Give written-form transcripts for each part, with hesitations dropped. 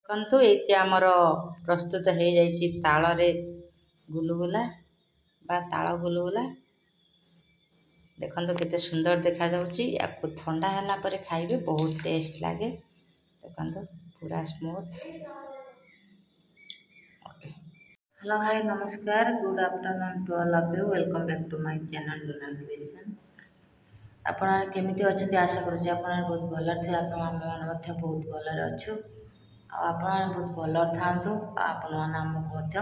ଦେଖନ୍ତୁ ଏଇଠି ଆମର ପ୍ରସ୍ତୁତ ହେଇଯାଇଛି ତାଳରେ ଗୁଲୁଗୁଲା ବା ତାଳ ଗୁଲୁଗୁଲା। ଦେଖନ୍ତୁ କେତେ ସୁନ୍ଦର ଦେଖାଯାଉଛି। ୟାକୁ ଥଣ୍ଡା ହେଲା ପରେ ଖାଇବେ ବହୁତ ଟେଷ୍ଟ ଲାଗେ। ଦେଖନ୍ତୁ ପୁରା ସ୍ମୁଥ୍। हेलो हाय नमस्कार good afternoon to all of you welcome back to my channel डोनाल क्रिएशन। ଆପଣ କେମିତି ଅଛନ୍ତି ଆଶା କରୁଛି ଆପଣ ବହୁତ ଭଲରେ ଥିବେ। ଆମେମାନେ ମଧ୍ୟ ବହୁତ ଭଲରେ ଅଛୁ। ଆଉ ଆପଣମାନେ ବହୁତ ଭଲରେ ଥାଆନ୍ତୁ। ଆଉ ଆପଣମାନେ ଆମକୁ ମଧ୍ୟ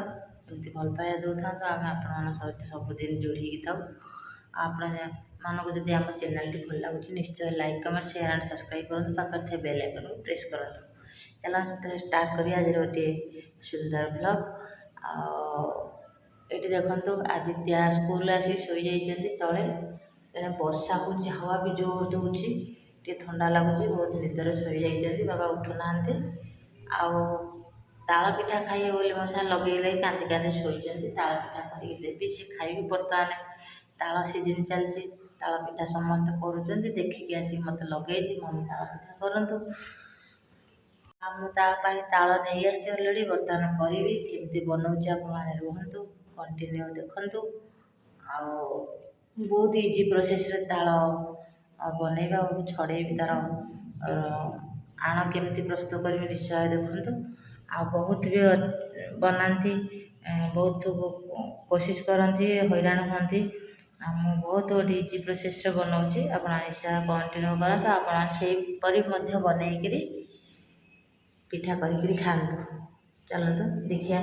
ଏମିତି ଭଲ ପାଇବା ଦେଉଥାନ୍ତୁ। ଆମେ ଆପଣମାନଙ୍କ ସହିତ ସବୁଦିନ ଯୋଡ଼ି ହେଇକି ଥାଉ। ଆଉ ଆପଣମାନଙ୍କୁ ଯଦି ଆମ ଚ୍ୟାନେଲଟି ଭଲ ଲାଗୁଛି ନିଶ୍ଚୟ like comment share and subscribe କରନ୍ତୁ। ପାଖରେ ଥିବା ବେଲ୍ ଆଇକନ୍କୁ ପ୍ରେସ୍ କରନ୍ତୁ। ଚାଲ ଷ୍ଟାର୍ଟ କରିବା ଆଜିର ଗୋଟିଏ ସୁନ୍ଦର ବ୍ଲଗ୍। ଆଉ ଏଇଠି ଦେଖନ୍ତୁ ଆଦିତ୍ୟ ସ୍କୁଲ ଆସିକି ଶୋଇଯାଇଛନ୍ତି ତଳେ। ଏଣେ ବର୍ଷା ହେଉଛି, ହାୱା ବି ଜୋର ଦେଉଛି, ଟିକେ ଥଣ୍ଡା ଲାଗୁଛି। ବହୁତ ନିଦରେ ଶୋଇଯାଇଛନ୍ତି, ବାବା ଉଠୁନାହାନ୍ତି। ଆଉ ତାଳ ପିଠା ଖାଇବେ ବୋଲି ମୋ ସାଙ୍ଗେ ଲଗେଇଲେ କାନ୍ଦି କାନ୍ଦି ଶୋଇଛନ୍ତି। ତାଳ ପିଠା କରିକି ଦେବି, ସେ ଖାଇବି। ବର୍ତ୍ତମାନ ତାଳ ସିଜିନ୍ ଚାଲିଛି, ତାଳ ପିଠା ସମସ୍ତେ କରୁଛନ୍ତି। ଦେଖିକି ଆସିକି ମୋତେ ଲଗେଇଛି, ମମି ତାଳ ପିଠା କରନ୍ତୁ। ଆଉ ମୁଁ ତା ପାଇଁ ତାଳ ନେଇ ଆସିଛି ଅଲରେଡ଼ି। ବର୍ତ୍ତମାନ କରିବି, କେମିତି ବନଉଛି ଆପଣମାନେ ରୁହନ୍ତୁ, କଣ୍ଟିନ୍ୟୁ ଦେଖନ୍ତୁ। ଆଉ ବହୁତ ଇଜି ପ୍ରୋସେସ୍ରେ ତାଳ ବନେଇବା ଆଉ ଛଡ଼େଇବି, ତାର ଆଣ କେମିତି ପ୍ରସ୍ତୁତ କରିବି ନିଶ୍ଚୟ ଦେଖନ୍ତୁ। ଆଉ ବହୁତ ବି ବନାନ୍ତି, ବହୁତ କୋସିସ୍ କରନ୍ତି, ହଇରାଣ ହୁଅନ୍ତି। ଆଉ ମୁଁ ବହୁତ ଗୋଟେ ଇଜି ପ୍ରୋସେସ୍ରେ ବନାଉଛି, ଆପଣ ନିଶ୍ଚୟ କଣ୍ଟିନ୍ୟୁ କରନ୍ତୁ। ଆପଣ ସେହିପରି ମଧ୍ୟ ବନେଇକିରି ପିଠା କରିକିରି ଖାଆନ୍ତୁ। ଚାଲନ୍ତୁ ଦେଖିବା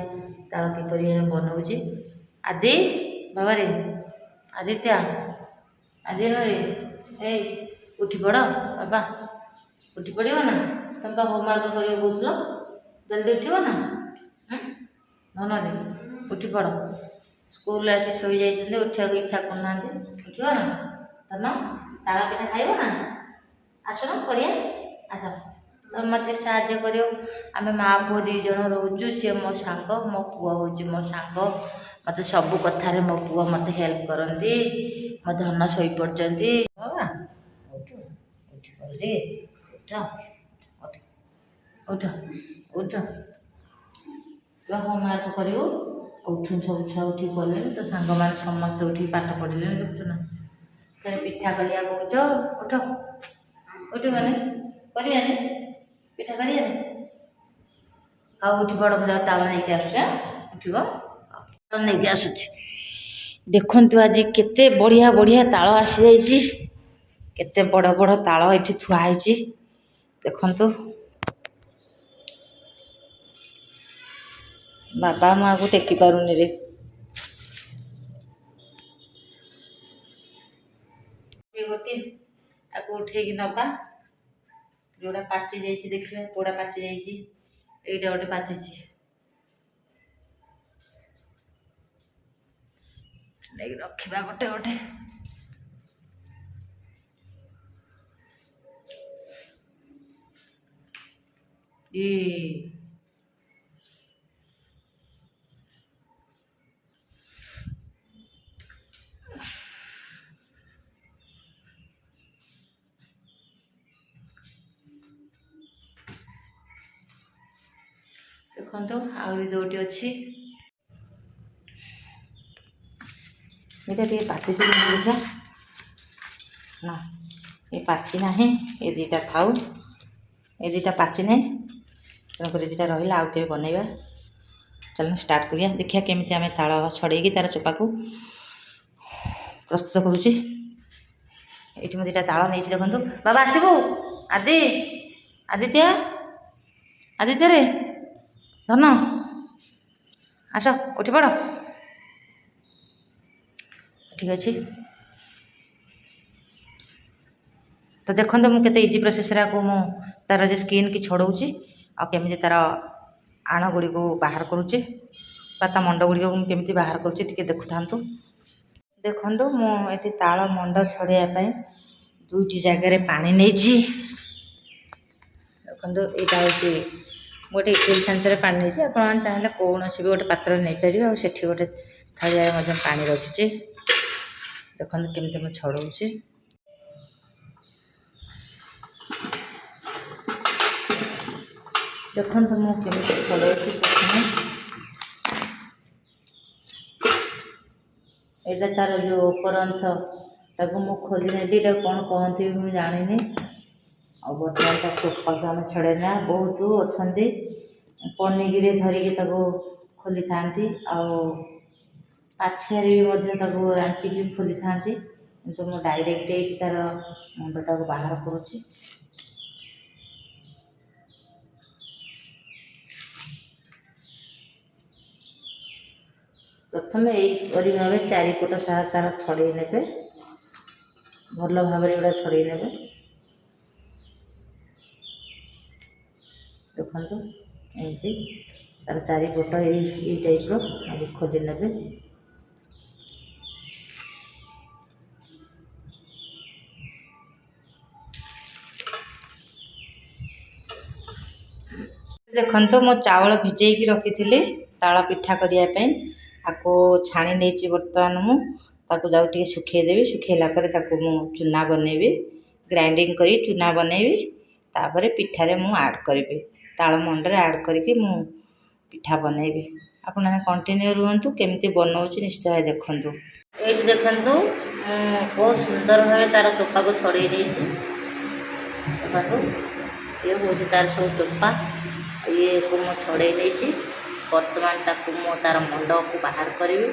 ତାଳ କିପରି ବନଉଛି। ଆଦି ବାବାରେ ଆଦିତ୍ୟ ଆଦିନରେ ଏଇ ଉଠି ପଡ଼ ବାବା, ଉଠି ପଡ଼ିବ ନା? ତମେ ବା ହୋମୱାର୍କ କରିବ କହୁଥିଲ, ଜଲ୍ଦି ଉଠିବ ନା? ମନରେ ଉଠି ପଡ଼। ସ୍କୁଲରେ ଆସି ଶୋଇଯାଇଛନ୍ତି, ଉଠିବାକୁ ଇଚ୍ଛା କରୁନାହାନ୍ତି। ଉଠିବ ନା? ତମ ତାଳ ପିଠା ଖାଇବ ନା? ଆସୁନ କରିବା, ଆସ ତମେ ମୋତେ ସାହାଯ୍ୟ କରିବ। ଆମେ ମା' ପୁଅ 2 ଜଣ ରହୁଛୁ। ସିଏ ମୋ ସାଙ୍ଗ, ମୋ ପୁଅ ହେଉଛି ମୋ ସାଙ୍ଗ। ମୋତେ ସବୁ କଥାରେ ମୋ ପୁଅ ମୋତେ ହେଲ୍ପ କରନ୍ତି। ମୋ ଧନ ଶୋଇପଡ଼ିଛନ୍ତି। ବାବା ଉଠ, ଉଠି ପଡ଼ିଲି, ଉଠ ଉଠ ଉଠ ଉଠ, ତୁ ହୋମୱାର୍କ କରିବୁ। ଉଠୁନି, ସବୁ ଛୁଆ ଉଠିକି ପଡ଼ିଲେଣି। ତ ସାଙ୍ଗମାନେ ସମସ୍ତେ ଉଠିକି ପାଠ ପଢ଼ିଲେଣି, ଦେଖୁଛୁ ନା? ସେ ପିଠା କରିବା କହୁଛ, ଉଠ ଉଠିବନି, କରିବାନି ପିଠା କରିବାନି। ଆଉ ଉଠି ପଡ଼, ମୁଁ ତାଳ ନେଇକି ଆସୁଛି। ଉଠିବ, ତାଳ ନେଇକି ଆସୁଛି। ଦେଖନ୍ତୁ ଆଜି କେତେ ବଢ଼ିଆ ବଢ଼ିଆ ତାଳ ଆସିଯାଇଛି। କେତେ ବଡ଼ ବଡ଼ ତାଳ ଏଠି ଥୁଆ ହେଇଛି ଦେଖନ୍ତୁ। ବାବା ମୁଁ ଆକୁ ଟେକି ପାରୁନି ରେ। ଗୋଟେ ଆକୁ ଉଠେଇକି ନବା। ଯେଉଁଟା ପାଚି ଯାଇଛି ଦେଖିବା, କେଉଁଟା ପାଚି ଯାଇଛି। ଏଇଟା ଗୋଟେ ପାଚିଛି, ନେଇକି ରଖିବା ଗୋଟେ ଗୋଟେ। ଦେଖନ୍ତୁ ଆହୁରି 2ଟି ଅଛି। ଏଇଟା ଟିକେ ପାଚିଛି ଦେଖିବା ନା, ଏ ପାଚି ନାହିଁ। ଏ 2ଟା ଥାଉ, ଏ 2ଟା ପାଚି ନାହିଁ, ତେଣୁକରି 2ଟା ରହିଲା। ଆଉ କେବେ ବନେଇବା। ଚାଲୁନ ଷ୍ଟାର୍ଟ କରିବା। ଦେଖିବା କେମିତି ଆମେ ତାଳ ଛଡ଼େଇକି ତାର ଚୋପାକୁ ପ୍ରସ୍ତୁତ କରୁଛି। ଏଇଠି ମୁଁ 2ଟା ତାଳ ନେଇଛି ଦେଖନ୍ତୁ। ବାବା ଆସିବୁ, ଆଦିତ୍ୟ ଆଦିତ୍ୟରେ ଧନ ଆସ, ଉଠି ପଡ଼। ଠିକ୍ ଅଛି, ତ ଦେଖନ୍ତୁ ମୁଁ କେତେ ଇଜି ପ୍ରୋସେସ୍ରେ ଆକୁ ମୁଁ ତାର ଯେ ସ୍କିନ୍ କି ଛଡ଼ଉଛି ଆଉ କେମିତି ତାର ଆଣ ଗୁଡ଼ିକୁ ବାହାର କରୁଛି ବା ତା ମଣ୍ଡ ଗୁଡ଼ିକୁ ମୁଁ କେମିତି ବାହାର କରୁଛି ଟିକେ ଦେଖୁଥାନ୍ତୁ। ଦେଖନ୍ତୁ ମୁଁ ଏଠି ତାଳ ମଣ୍ଡ ଛଡ଼େଇବା ପାଇଁ 2ଟି ଜାଗାରେ ପାଣି ନେଇଛି। ଦେଖନ୍ତୁ ଏଇଟା ହେଉଛି ଗୋଟେ ଇଟିଲି ଛାଞ୍ଚରେ ପାଣି ନେଇଛି। ଆପଣମାନେ ଚାହିଁଲେ କୌଣସି ବି ଗୋଟେ ପାତ୍ରରେ ନେଇପାରିବେ। ଆଉ ସେଠି ଗୋଟେ ଥାଳିଆରେ ମଧ୍ୟ ପାଣି ରଖିଛି। ଦେଖନ୍ତୁ କେମିତି ମୁଁ ଛଡ଼ଉଛି। ଦେଖନ୍ତୁ ମୁଁ କେମିତି ଛଡ଼ଉଛି। ପ୍ରଥମେ ଏଇଟା ତାର ଯେଉଁ ଉପର ଅଂଶ ତାକୁ ମୁଁ ଖୋଲି ନେଲି। ଏଇଟା କ'ଣ କହନ୍ତି ମୁଁ ଜାଣିନି। ଆଉ ବର୍ତ୍ତମାନ ତା ଚୋପାକୁ ଆମେ ଛଡ଼େଇନା। ବହୁତ ଅଛନ୍ତି ପନିକିରେ ଧରିକି ତାକୁ ଖୋଲିଥାନ୍ତି, ଆଉ ପାଛିଆରେ ବି ମଧ୍ୟ ତାକୁ ରାଞ୍ଚିକି ଖୋଲିଥାନ୍ତି। କିନ୍ତୁ ମୁଁ ଡାଇରେକ୍ଟ ଏଇଠି ତାର ମୁଣ୍ଡଟାକୁ ବାହାର କରୁଛି। ପ୍ରଥମେ ଏହିପରି ଭାବେ ଚାରିପଟ ସାରା ତାର ଛଡ଼େଇ ନେବେ, ଭଲ ଭାବରେ ଏଗୁଡ଼ା ଛଡ଼େଇ ନେବେ। ଦେଖନ୍ତୁ ଏମିତି ତାର ଚାରିପଟ ଏଇ ଟାଇପ୍ର ଆମେ ଖୋଲି ନେବେ। ଦେଖନ୍ତୁ ମୁଁ ଚାଉଳ ଭିଜେଇକି ରଖିଥିଲି ତାଳ ପିଠା କରିବା ପାଇଁ। ତାକୁ ଛାଣି ନେଇଛି। ବର୍ତ୍ତମାନ ମୁଁ ତାକୁ ଯାଉ ଟିକେ ଶୁଖେଇଦେବି। ଶୁଖେଇଲା ପରେ ତାକୁ ମୁଁ ଚୁନା ବନେଇବି, ଗ୍ରାଇଣ୍ଡିଙ୍ଗ କରି ଚୁନା ବନେଇବି। ତାପରେ ପିଠାରେ ମୁଁ ଆଡ଼୍ କରିବି, ତାଳ ମଣ୍ଡରେ ଆଡ଼୍ କରିକି ମୁଁ ପିଠା ବନେଇବି। ଆପଣମାନେ କଣ୍ଟିନ୍ୟୁ ରୁହନ୍ତୁ, କେମିତି ବନଉଛି ନିଶ୍ଚୟ ଦେଖନ୍ତୁ। ଏଇଠି ଦେଖନ୍ତୁ ମୁଁ ବହୁତ ସୁନ୍ଦର ଭାବେ ତାର ଚୋପାକୁ ଛଡ଼େଇ ଦେଇଛି। ଦେଖନ୍ତୁ ଇଏ ହେଉଛି ତାର ସବୁ ଚୋପା, ଇଏକୁ ମୁଁ ଛଡ଼େଇ ଦେଇଛି। ବର୍ତ୍ତମାନ ତାକୁ ମୁଁ ତାର ମଣ୍ଡକୁ ବାହାର କରିବି।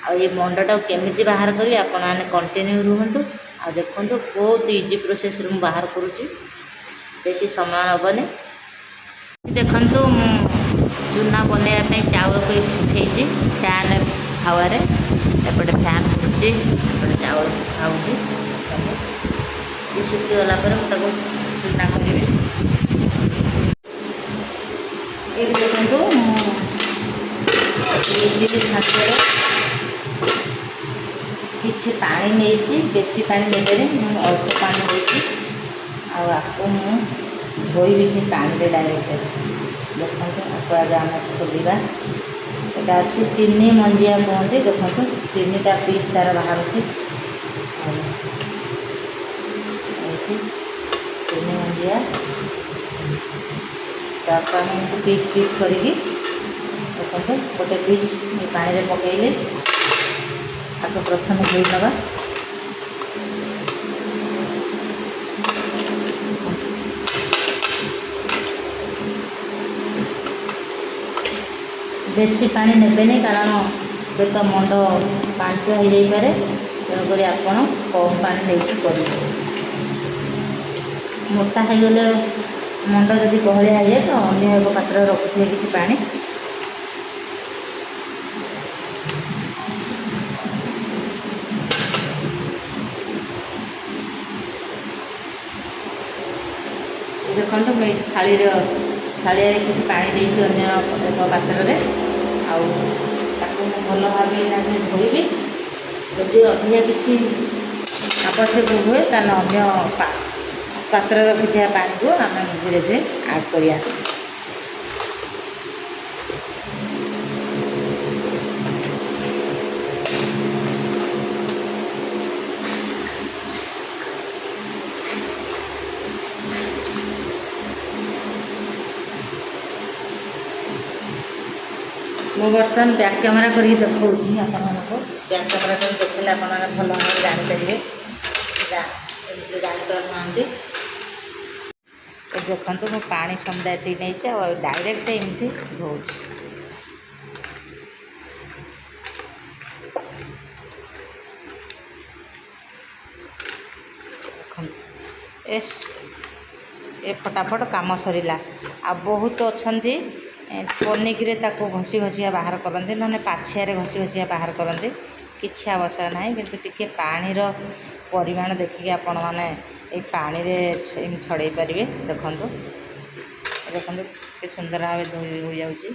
ଆଉ ଏ ମଣ୍ଡଟାକୁ କେମିତି ବାହାର କରିବି ଆପଣମାନେ କଣ୍ଟିନ୍ୟୁ ରୁହନ୍ତୁ ଆଉ ଦେଖନ୍ତୁ। ବହୁତ ଇଜି ପ୍ରୋସେସ୍ରେ ମୁଁ ବାହାର କରୁଛି, ବେଶୀ ସମୟ ନେବନି। ଦେଖନ୍ତୁ ମୁଁ ଚୁନା ବନେଇବା ପାଇଁ ଚାଉଳକୁ ଶୁଖେଇଛି ଫ୍ୟାନ୍ ହାୱାରେ। ଏପଟେ ଫ୍ୟାନ୍ ଘୁରୁଛି, ଏପଟେ ଚାଉଳ ଶୁଖା ହେଉଛି। ଇଏ ଶୁଖିଗଲା ପରେ ମୁଁ ତାକୁ ଚୁନା କରିବି। ଏଇଠି ଦେଖନ୍ତୁ ମୁଁ ଇଡଲି ଛାଞ୍ଚରେ କିଛି ପାଣି ନେଇଛି, ବେଶୀ ପାଣି ନେବେନି, ମୁଁ ଅଳ୍ପ ପାଣି ନେଇଛି। ଆଉ ଆକୁ ମୁଁ ଧୋଇବି ସେ ପାଣିରେ ଡାଇରେକ୍ଟ। ଦେଖନ୍ତୁ ଆକୁ ଆଗେ ଆମେ ଖୋଲିବା। ଏଇଟା ଅଛି ତିନି ମଞ୍ଜିଆ କୁହନ୍ତି। ଦେଖନ୍ତୁ 3ଟା ପିସ୍ ତାର ବାହାରୁଛି। ଏଇଠି 3 ମଞ୍ଜିଆ, ତାକୁ ଆମେ ଏମିତି ପିସ୍ ପିସ୍ କରିକି ଦେଖନ୍ତୁ ଗୋଟେ ପିସ୍ ପାଣିରେ ପକାଇଲେ ତାକୁ ପ୍ରଥମେ ଧୋଇଦେବା। ବେଶୀ ପାଣି ନେବେନି, କାରଣ ପେଟ ମଣ୍ଡ ପାଣିଚିଆ ହୋଇଯାଇପାରେ। ତେଣୁକରି ଆପଣ କମ୍ ପାଣି ନେଇକି କରିବେ। ମୋଟା ହୋଇଗଲେ ମଣ୍ଡ ଯଦି ବହଳିଆ ହେଇଯାଏ ତ ଅନ୍ୟ ଏକ ପାତ୍ରରେ ରଖୁଥିବେ କିଛି ପାଣି। ଦେଖନ୍ତୁ ମୁଁ ଏଇ ଥାଳିଆରେ କିଛି ପାଣି ଦେଇଛି ଅନ୍ୟ ଏକ ପାତ୍ରରେ। ଆଉ ତାକୁ ମୁଁ ଭଲ ଭାବେ ଧୋଇବି। ଯଦି ଅଧିକା କିଛି ଆବଶ୍ୟକ ହୁଏ ତାହେଲେ ଅନ୍ୟ ପାତ୍ରରେ ରଖିଥିବା ପାଣିକୁ ଆମେ ଧୀରେ ଧୀରେ ଆଡ଼୍ କରିବା। ମୁଁ ବର୍ତ୍ତମାନ ବ୍ୟାକ୍ କ୍ୟାମେରା କରିକି ଦେଖାଉଛି ଆପଣମାନଙ୍କୁ। ବ୍ୟାକ୍ କ୍ୟାମେରା କରି ଦେଖିଲେ ଆପଣମାନେ ଭଲ ଭାବରେ ଜାଣିପାରିବେ, ଏମିତି ଜାଣିପାରୁନାହାନ୍ତି। ଏ ଦେଖନ୍ତୁ ମୁଁ ପାଣି ସମୁଦାୟ ଏତିକି ନେଇଛି, ଆଉ ଡାଇରେକ୍ଟ ଏମିତି ଧୋଉଛି। ଦେଖନ୍ତୁ ଏ ଫଟାଫଟ କାମ ସରିଲା। ଆଉ ବହୁତ ଅଛନ୍ତି ପନିକିରେ ତାକୁ ଘଷି ଘଷିଆ ବାହାର କରନ୍ତି, ନହେଲେ ପାଛିଆରେ ଘଷି ଘଷିଆ ବାହାର କରନ୍ତି। କିଛି ଆବଶ୍ୟକ ନାହିଁ, କିନ୍ତୁ ଟିକିଏ ପାଣିର ପରିମାଣ ଦେଖିକି ଆପଣମାନେ ଏଇ ପାଣିରେ ଏମିତି ଛଡ଼େଇ ପାରିବେ। ଦେଖନ୍ତୁ ଦେଖନ୍ତୁ କେତେ ସୁନ୍ଦର ଭାବେ ଧୋଇ ହୋଇଯାଉଛି।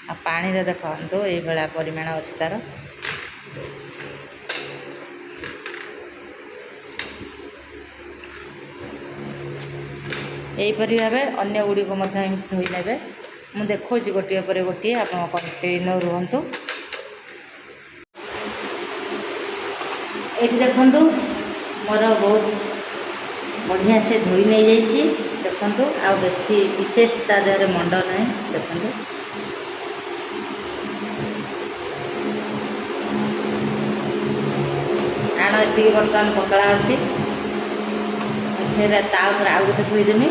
ଆଉ ପାଣିରେ ଦେଖନ୍ତୁ ଏଇଭଳିଆ ପରିମାଣ ଅଛି ତାର। ଏହିପରି ଭାବେ ଅନ୍ୟ ଗୁଡ଼ିକ ମଧ୍ୟ ଏମିତି ଧୋଇ ନେବେ। ମୁଁ ଦେଖାଉଛି ଗୋଟିଏ ପରେ ଗୋଟିଏ, ଆପଣ କଣ୍ଟିନ୍ୟୁ ରୁହନ୍ତୁ। ଏଇଠି ଦେଖନ୍ତୁ ମୋର ବହୁତ ବଢ଼ିଆ ସେ ଧୋଇ ନେଇଯାଇଛି। ଦେଖନ୍ତୁ ଆଉ ବେଶୀ ବିଶେଷ ତା ଦେହରେ ମଣ୍ଡ ନାହିଁ। ଦେଖନ୍ତୁ ଆଣ ଏତିକି ବର୍ତ୍ତମାନ ପତଳା ଅଛି। ଫେର ତା ଉପରେ ଆଉ ଗୋଟେ ଧୋଇଦେମି,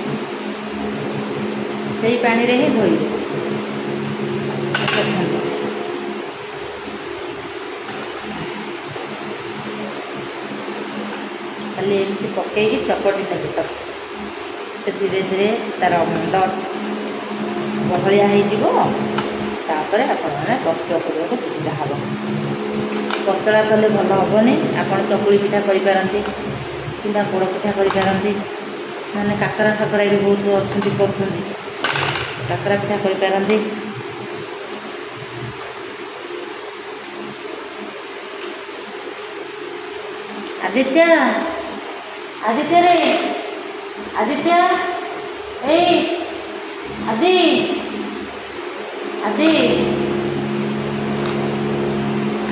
ସେଇ ପାଣିରେ ହିଁ ଧୋଇବେ। ଦେଖନ୍ତୁ ଖାଲି ଏମିତି ପକେଇକି ଚକଟି ଦେବେ ତାକୁ, ସେ ଧୀରେ ଧୀରେ ତା'ର ମୁଣ୍ଡ ବହଳିଆ ହେଇଯିବ। ତାପରେ ଆପଣମାନେ ପ୍ରସ୍ତୁତ କରିବାକୁ ସୁବିଧା ହେବ। ପତଳା କଲେ ଭଲ ହେବନି। ଆପଣ ଚକୁଳି ପିଠା କରିପାରନ୍ତି କିମ୍ବା ପୋଡ଼ ପିଠା କରିପାରନ୍ତି, ମାନେ କାକରା ଫାକରା ବି ବହୁତ ଅଛନ୍ତି କରୁଛନ୍ତି, କାକରା ପିଠା କରିପାରନ୍ତି। ଆଦିତ୍ୟ ଆଦିତ୍ୟରେ ଆଦିତ୍ୟ ଏଇ ଆଦି ଆଦି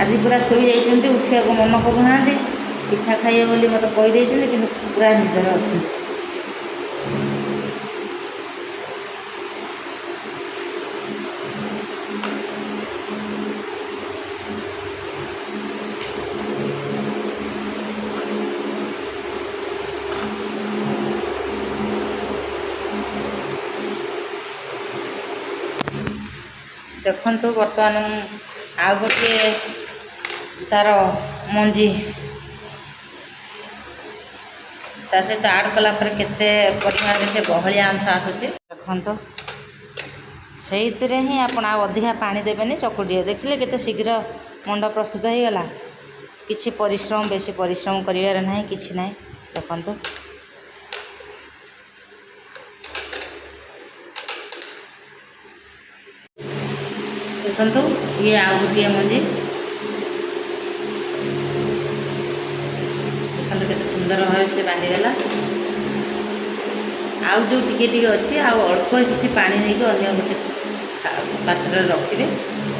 ଆଜି ପୁରା ଶୋଇଯାଇଛନ୍ତି, ଉଠିବାକୁ ମନ କରୁନାହାନ୍ତି। ପିଠା ଖାଇବେ ବୋଲି ମୋତେ କହିଦେଇଛନ୍ତି, କିନ୍ତୁ ପୁରା ନିଦରେ ଅଛନ୍ତି। ଦେଖନ୍ତୁ ବର୍ତ୍ତମାନ ଆଉ ଗୋଟିଏ ତା'ର ମଞ୍ଜି ତା ସହିତ ଆଡ଼୍ କଲା ପରେ କେତେ ପରିମାଣରେ ସେ ବହଳିଆ ଅଂଶ ଆସୁଛି ଦେଖନ୍ତୁ। ସେଇଥିରେ ହିଁ ଆପଣ ଆଉ ଅଧିକା ପାଣି ଦେବେନି, ଚକୁଟିଏ ଦେଖିଲେ କେତେ ଶୀଘ୍ର ମଣ୍ଡ ପ୍ରସ୍ତୁତ ହୋଇଗଲା। କିଛି ପରିଶ୍ରମ, ବେଶୀ ପରିଶ୍ରମ କରିବାର ନାହିଁ, କିଛି ନାହିଁ। ଦେଖନ୍ତୁ ଦେଖନ୍ତୁ ଇଏ ଆଉ ଗୋଟିଏ ମଞ୍ଜି, ଦେଖନ୍ତୁ କେତେ ସୁନ୍ଦର ଭାବରେ ସେ ବାହାରିଗଲା। ଆଉ ଯେଉଁ ଟିକେ ଟିକେ ଅଛି, ଆଉ ଅଳ୍ପ କିଛି ପାଣି ନେଇକି ଅନ୍ୟ ଗୋଟେ ପାତ୍ରରେ ରଖିବେ,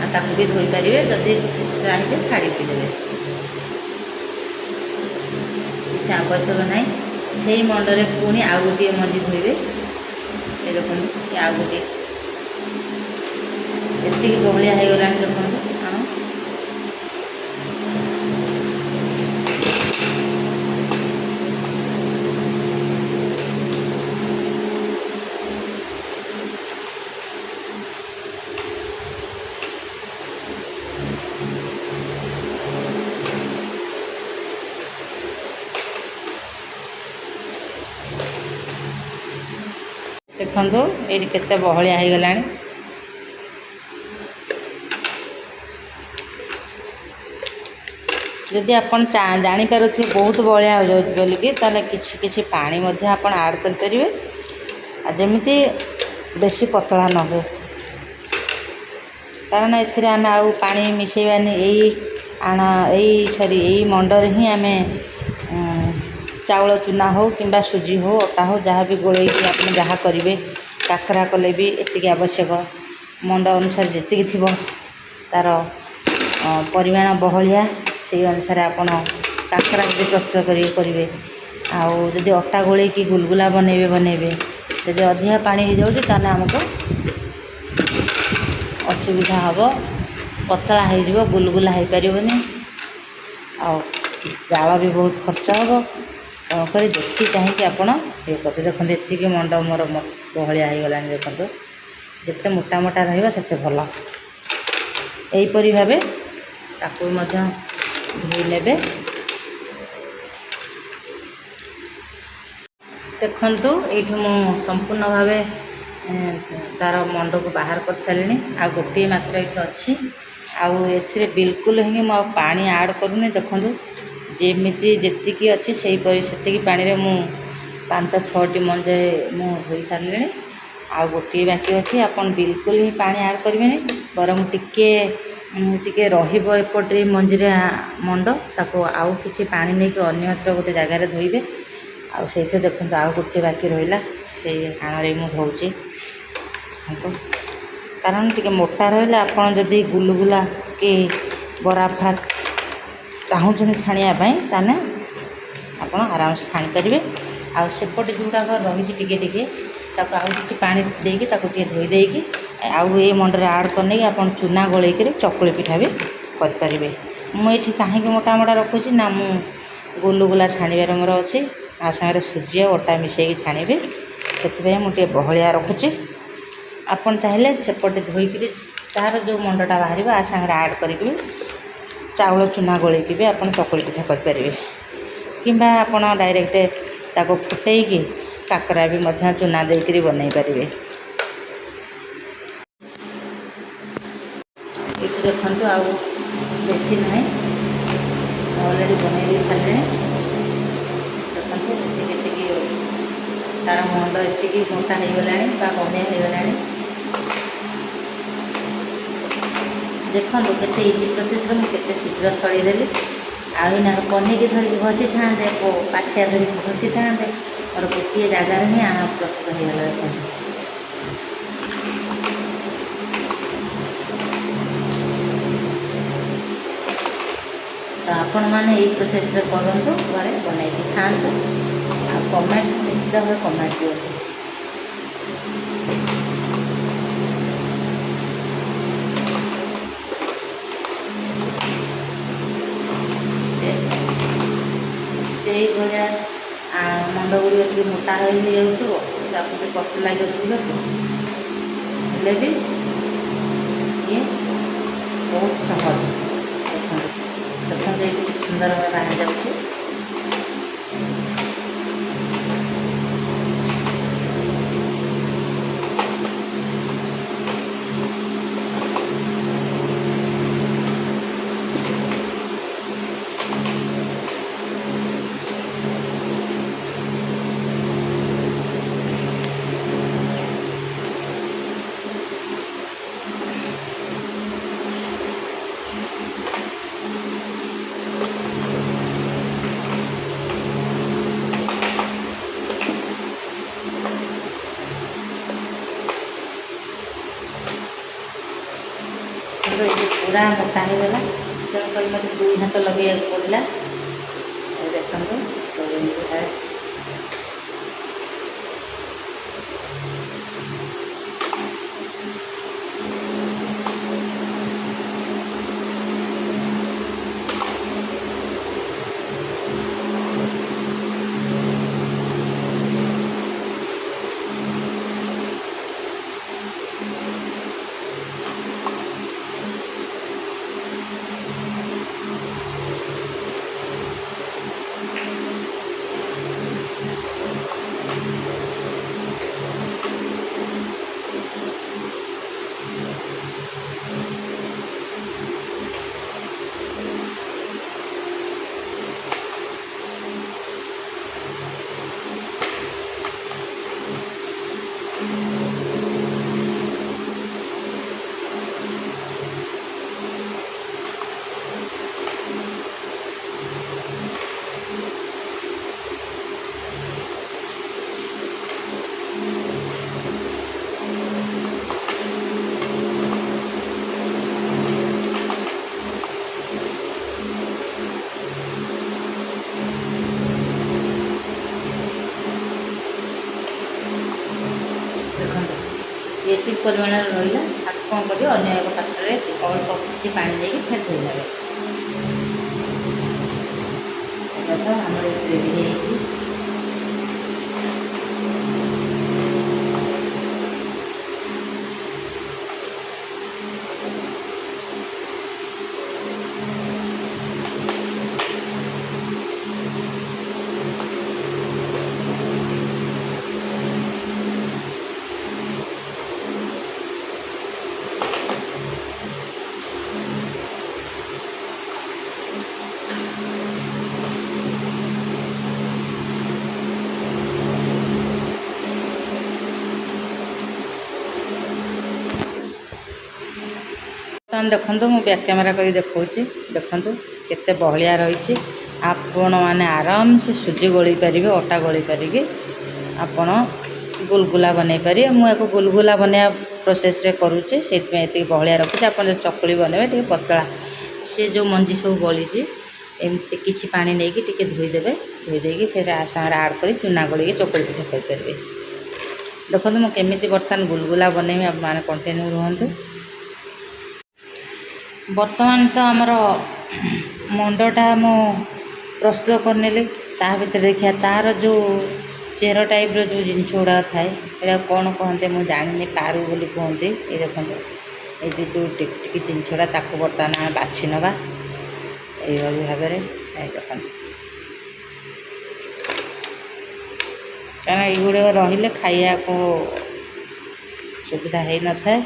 ଆଉ ତାକୁ ବି ଧୋଇପାରିବେ। ଯଦି ଚାହିଁବେ ଛାଡ଼ି ବି ଦେବେ, କିଛି ଆବଶ୍ୟକ ନାହିଁ। ସେଇ ମଣ୍ଡରେ ପୁଣି ଆଉ ଗୋଟିଏ ମଞ୍ଜି ଧୋଇବେ। ଏ ଦେଖନ୍ତୁ ଆଉ ଗୋଟିଏ ଏତିକି ବହଳିଆ ହେଇଗଲାଣି। ଦେଖନ୍ତୁ ଆଣ ଦେଖନ୍ତୁ ଏଇଠି କେତେ ବହଳିଆ ହେଇଗଲାଣି। ଯଦି ଆପଣ ଜାଣିପାରୁଥିବେ ବହୁତ ବହଳିଆ ହୋଇଯାଉଛି ବୋଲିକି, ତାହେଲେ କିଛି କିଛି ପାଣି ମଧ୍ୟ ଆପଣ ଆଡ଼୍ କରିପାରିବେ, ଆଉ ଯେମିତି ବେଶୀ ପତଳା ନ ହୁଏ। କାରଣ ଏଥିରେ ଆମେ ଆଉ ପାଣି ମିଶାଇବାନି। ଏଇ ମଣ୍ଡରେ ହିଁ ଆମେ ଚାଉଳ ଚୁନା ହେଉ କିମ୍ବା ସୁଜି ହେଉ, ଅଟା ହେଉ, ଯାହା ବି ଗୋଳେଇକି ଆପଣ ଯାହା କରିବେ, କାକରା କଲେ ବି ଏତିକି ଆବଶ୍ୟକ। ମଣ୍ଡ ଅନୁସାରେ ଯେତିକି ଥିବ ତା'ର ପରିମାଣ ବହଳିଆ, ସେଇ ଅନୁସାରେ ଆପଣ କାକରା ଯଦି ପ୍ରସ୍ତୁତ କରିବେ। ଆଉ ଯଦି ଅଟା ଗୋଳେଇକି ଗୁଲଗୁଲା ବନେଇବେ। ଯଦି ଅଧିକା ପାଣି ହେଇଯାଉଛି ତାହେଲେ ଆମକୁ ଅସୁବିଧା ହେବ, ପତଳା ହେଇଯିବ, ଗୁଲଗୁଲା ହେଇପାରିବନି, ଆଉ ଜାଳ ବି ବହୁତ ଖର୍ଚ୍ଚ ହେବ। ତେଣୁକରି ଦେଖି ଚାହିଁକି ଆପଣ ଇଏ କରୁଛନ୍ତି। ଦେଖନ୍ତୁ ଏତିକି ମଣ୍ଡ ମୋର ବହଳିଆ ହେଇଗଲାଣି। ଦେଖନ୍ତୁ ଯେତେ ମୋଟା ମୋଟା ରହିବ ସେତେ ଭଲ। ଏହିପରି ଭାବେ ତାକୁ ମଧ୍ୟ ଧୋଇ ନେବେ। ଦେଖନ୍ତୁ ଏଇଠି ମୁଁ ସମ୍ପୂର୍ଣ୍ଣ ଭାବେ ତା'ର ମଣ୍ଡକୁ ବାହାର କରିସାରିଲିଣି। ଆଉ ଗୋଟିଏ ମାତ୍ର ଏଇଠି ଅଛି। ଆଉ ଏଥିରେ ବିଲକୁଲ ହିଁ ମୁଁ ଆଉ ପାଣି ଆଡ଼୍ କରୁନି। ଦେଖନ୍ତୁ ଯେତିକି ଅଛି ସେତିକି ପାଣିରେ ମୁଁ 5-6ଟି ମଞ୍ଜି ମୁଁ ଧୋଇ ସାରିଲିଣି। ଆଉ ଗୋଟିଏ ବାକି ଅଛି। ଆପଣ ବିଲକୁଲ ହିଁ ପାଣି ଆଡ଼୍ କରିବେନି, ବରଂ ଟିକେ ରହିବ ଏପଟେ ମଞ୍ଜିରେ ମଣ୍ଡ, ତାକୁ ଆଉ କିଛି ପାଣି ନେଇକି ଅନ୍ୟତ୍ର ଗୋଟେ ଜାଗାରେ ଧୋଇବେ। ଆଉ ସେଇଥିରେ ଦେଖନ୍ତୁ ଆଉ ଗୋଟିଏ ବାକି ରହିଲା, ସେଇ ଆଣରେ ମୁଁ ଧୋଉଛି। କାରଣ ଟିକେ ମୋଟା ରହିଲେ ଆପଣ ଯଦି ଗୁଲଗୁଲା କି ବରା ଚାହୁଁଛନ୍ତି ଛାଣିବା ପାଇଁ, ତାହେଲେ ଆପଣ ଆରାମସେ ଛାଣିପାରିବେ। आउ सेपटे जोड़ाक रही टिके टिके ताको आउ किछि पानी देकी ताको टिके धोई देकी आउ ए मंडरे ऐड करने आप चूना गोलेक चकुली पिठा भी करें। मुझे कहीं मोटा मोटा रखुची ना मु गुलुगुला छाणिबार मोर अच्छी आ सागर सूजी अटा मिसेक छाणीबी से मुझे बहलिया रखुची। आपन चाहिए सेपटे धोईक तार जो मंडटा बाहर आ सागर ऐड करी चाउल चूना गोलेक भी आप चकुली पिठा करें कि आपड़ डायरेक्ट ताको फुटेकी काकरा भी मध्य चूना देकर बनई पारे। ये देखो आउ बेसी ना अलरेडी बनई सारे देखो ये तार मंड ये मोटा हो गला बनिया हो गला देखो केते इजी प्रोसेस मुझे शीघ्र छड़ीदेली आईना पनीर धरिक घसी था पाछिया धरिक घसी था और गोटे जगार ही आना प्रस्तुत हो गला। देखो तो आपण मैंने ये प्रोसेस करूँ घरे बनई खातु आ कमेंट निश्चित भाव कमेंट दिखाँ। से भाया मंड गुड़िक टे मोटा हो जाऊँ कष्ट लगे भी ये बहुत सहज देखो ये सुंदर भाव बाहर जाऊँगी। पूरा मोटा हो गला तेणुक मत 2 हाथ लगे पड़ा देखो तो ये परिमाण रहा कौन कर अन्य एक पात्र अल्प किसी पा देगी फिर धोई देखो आम रेडी हो देखो मुझे बैक कैमेरा कर देखा देखु केते बहलिया रही आपण मैंने आराम से सुजी गोली पारे अटा गोली पारिकी आपण गुलगुला बनई पारे। मुझे गुलगुला बनवा प्रोसेस करुचे से बहलिया रखुचे। आप चकुली बनवे टे पतला से जो मंजी सब गली एमती किछि पानी नहीं टिके धोईदेवे धोई देकी फिर सारे आड कर चूना गड़ी चकुड़ी पिठा करेंगे। देखो मुझे केमी बर्तमान गुलगुला बनैमी आप मैंने कंटिन्यू रुहतु। बर्तमान तो आमर मंडटा मु प्रस्तुत करने ता भर देखिए तार जो चेर टाइप जो जिनस गुड़ा थाए ये कौन कहते मुझे जानी पारू बोली कहते। ये देखो ये जो टिकी जिनसटा ताक बर्तमान आम बाछि नवा यही भाव में देख कारण युड़क रही खाया को सुविधा हो न था।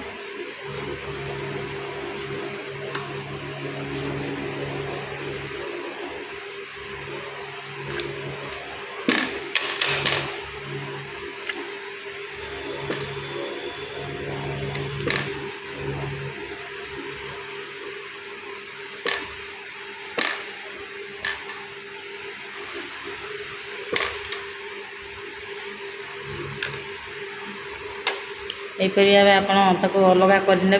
यहीपरी भाव आप अलग करने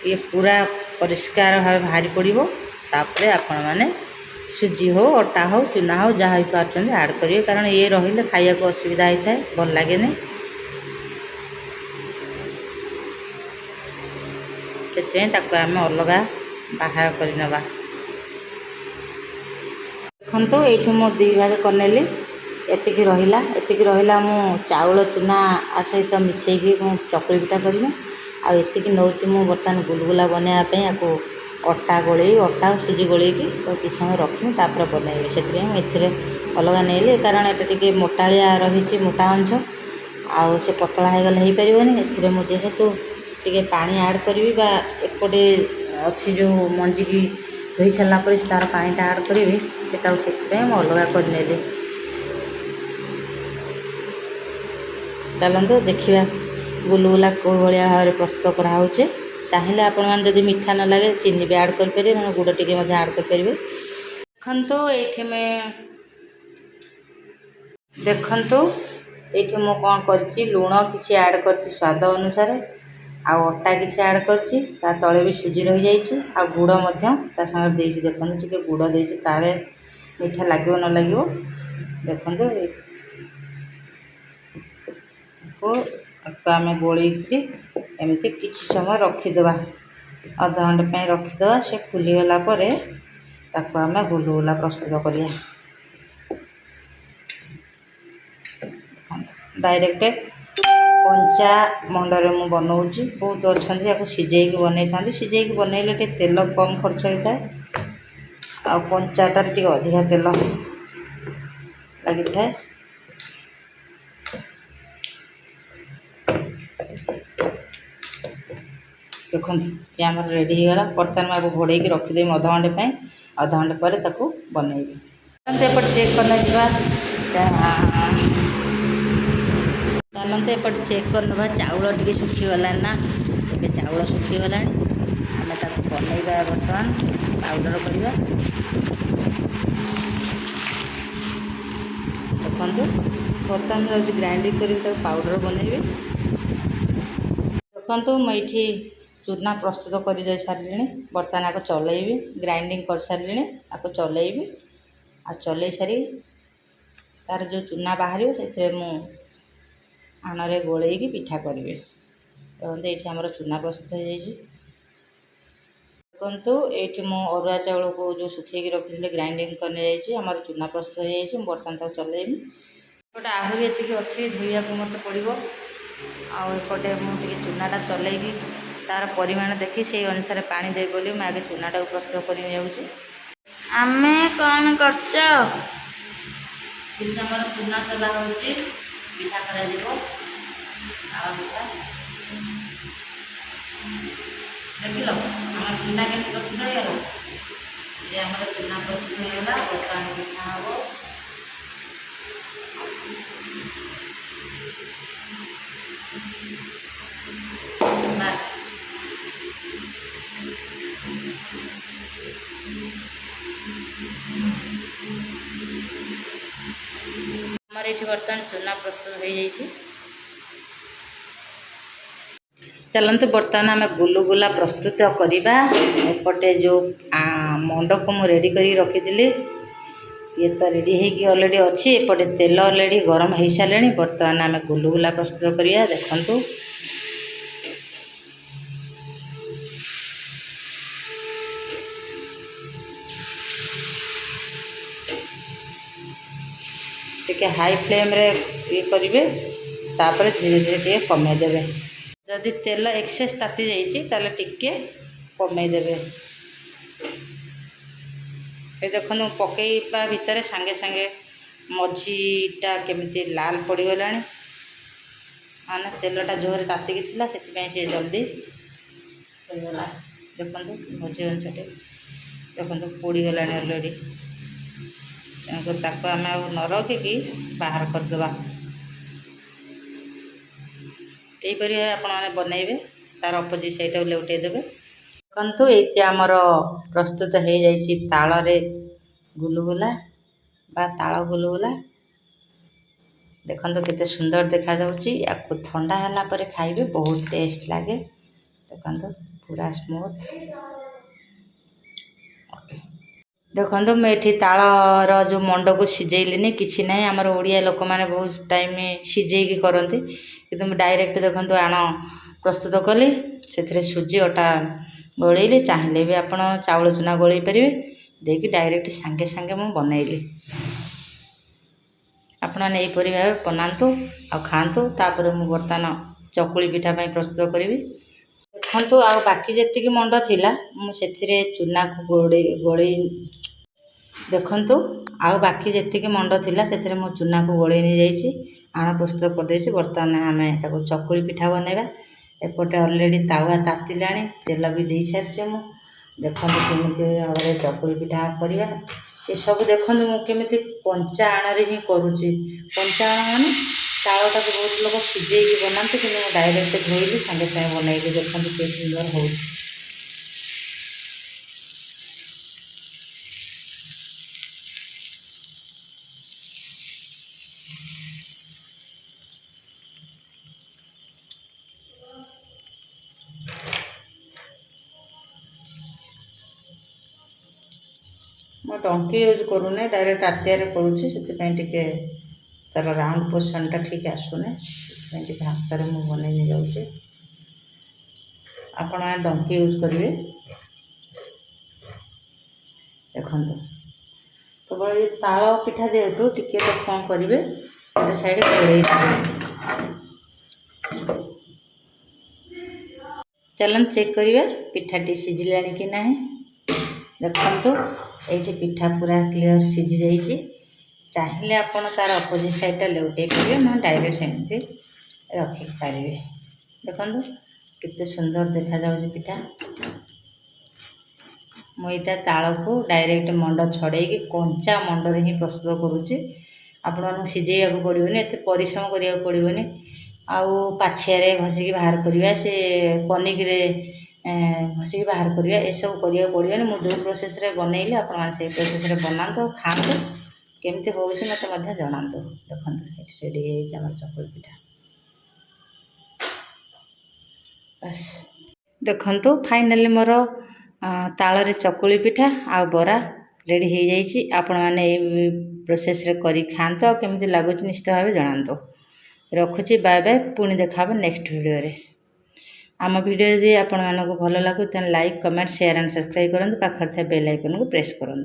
ये पूरा परिष्कार भाव बाहरी पड़ो। तापर आपण मैंने सुजी हो अटा हो चूना हो जहाँ भी पार्टी आड करेंगे कारण ये रही खाया को असुविधा होता है भल लगे से आम अलग बाहर करवा। देखो ये मो दी भाग करनेली एतिक रहा मु चाउल चूना आ सहित मिसेकी चकुली पिठा करी आतिक नौ बर्तमान गुलगुला बनवाई आपको अटा गोले अटा सुजी गोले कि समय रखी तापर बनइबी से अलग नहीं कारण ये मोटालिया रही मोटा अंश आउ से पतला होगले हो पारे मुझे टे पानी आड करी एपटे अच्छी जो मंजी की धोई सारापर तार पानीटा आड करी से अलग कर चलते देखा गुलगुला कौ भाया भाव में प्रस्तुत कराऊे। चाहिए आपण मैंने मीठा न लगे चीनी भी आड करेंगे ना गुड़ टी आड करेंगे। देखु ये मु कौन कर लुण किसी आड कर स्वाद अनुसार आटा किसी आड कर तले भी सुजी रही जाइए आ गुड़ सागे देखो टे गुड़ दे काले मीठा लगे न लगे देखो को आम गोलैक्री एमती किसी समय रखीदे अध घंटे रखीदे से फुलीगला आम गुलगुला प्रस्तुत करिया। डायरेक्ट कंचा मंडरे मु बनाऊँगी बहुत अच्छा या सीझे बनई था सीझे बनइले तेल कम खर्च होता है आ कंचाटार टे अधिका तेल लगी था। देखो ये आम रेडी होगा बर्तमान आपको घोड़े रखीदेवी अध घंटे पर बनइबी। एपटे चेक करने चलते एपटे चेक करना चाउल टे सुखीगला ना ए चाउल सुखीगला आम बनइबा बर्तमान पाउडर करवा। देखो बर्तमान जाऊँ ग्राइंडिंग कर पाउडर बनइबी। देखो मुझे चूना प्रस्तुत कर दे सारे बर्तमान आपको चलैबी ग्राइंडिंग कर सारे आपको चलैबी आ चलै सारी तार जो चूना बाहर से आनरे गोलैकी पिठा करेंगे। देखते ये आमर चूना प्रस्तुत हो जाए। देखु ये मो अरुआ चाउल को जो सुखी रखी ग्राइंडिंग करने जामर चूना प्रस्तुत हो जाए बर्तमान तक चलैबी। गोटे आहरी एति अच्छी धोया को मत पड़ो आपटे मुझे चूनाटा चलैकी तार परिमाण देखी से अनुसार पानी दे बोली मैं आगे चूनाटा प्रस्तुत कर आमे कौन कर चूना चला हो पिठा कर देख लो आम चूना के प्रस्तुत होगा ये आम चूना प्रस्तुत होगा बर्तमान पिठा हम बस हमारे ये बर्तमान चूना प्रस्तुत हो जाए। चलते बर्तमान आम गुलगुला प्रस्तुत करवा। एपटे जो मंड को मुझे रेडी करी रखी ये तो रेडी होगी ऑलरेडी अच्छी एपटे तेल ऑलरेडी गरम हो सारे बर्तमान आम गुलुगुला प्रस्तुत करिया देखंतु टिके हाई फ्लेम रे ये करेंगे तापर धीरे धीरे टे कमेदेवे जदि तेल एक्सेस ताती जाइए टिके कमेदेवे ये देखो पकईवा भितर सांगे सांगे मझीटा केमी लाल पड़गला माने तेलटा जोर तातिकी से जल्दी होगला देखो मझी अंशटे देखो पोड़गला अलरेडी ताको आम न रखिकी बाहर करदे यहीपर आपने बनइबे तार अपोजिट साइड लेउटे देवे देखु ये आमर प्रस्तुत हो जाइए ताल गुलुगुला बा ताल गुलुगुला देखो केते सुंदर देखा या ठंडा है पर खाइबे बहुत टेस्ट लगे देखो पूरा स्मूथ देखो मुझे तालर जो मंड को सीझेली कि ना आमर ओडिया लोक मैंने बहुत टाइम सीझेकी करती कि डायरेक्ट देखो आण प्रस्तुत कली से सुजी अटा गोलैली चाहिए भी आप चाउल चूना गोलै पारे देकी डायरेक्ट सांगे सांगे मुझे बनइली आपने यहीपरी भाव बनातु आ खातु तापर मुझे बर्तमान चकुली पिठा प्रस्तुत करी देखु आ बाकी जी मंड थिला मुझे चूना को गोलै देखु आ बाकी जी मंड थिला से मो चूना को गोलै नहीं जाइए आण प्रस्तुत करदे बर्तमान आम चकुली पिठा बनइबा एपटे ऑलरेडी तावा तातिला तेल भी दे सारी मु देखो केमी भाव चकुली पिठा करवा ये सब देखो मुझे कंचा आण ही करुच्ची कंचा आण माने तालटा को बहुत लोग सीझेकी बनाते कि डायरेक्ट धोइली सांगे सांगे बनइली देखो के सुंदर हो मैं टंकी यूज करूनी डायरेक्ट तातिया करुच्ची से तार राउंड पोर्सन ठीक आसुने हाथ में मुझे बनई नहीं जाऊँगी आपण डंकी यूज करेंगे देखो केवल ये ताल पिठा जेहेतु टिके तो कौन करेंगे साइड गोल चलन चेक करिए पिठाटी सिझिला कि ना देखु ये पिठा पूरा क्लीयर सीझी जाइए चाहिए आपड़ तार अपोजिट साइडटा लेउटे पारे ना डायरेक्ट सेमती रखिपारे देखो केते सुंदर देखा जाउछि पिठा मुझा ताल को डायरेक्ट मंड छड़ेकी कंचा मंडरे ही प्रस्तुत करुच्ची आपण सीझेया पड़ोनी एत परिश्रम करा पड़ोनी आउ पाछिया घसिकी बाहर करवा से पनिकी घसिकी बाहर करवा ये सब करा पड़ोनी मुझे जो प्रोसेस रे बनइली आप प्रोसेस रे बनातु खातु केमती हो मत जनातु देखो रेडी हो चकुली पिठा बस देखु फाइनाली मोर ताल चकुली पिठा आ बरा रेडी हो जाइए आपण मैंने प्रोसेस रे करी खातु केमती लगुच निश्चित भाव जनातु रखुची बाय बाय पुणी देखा नेक्स्ट वीडियो रे आम वीडियो यदि आपण मानक भल लगु like comment share and subscribe करूँ पाखर बेल आइकन को प्रेस करूँ।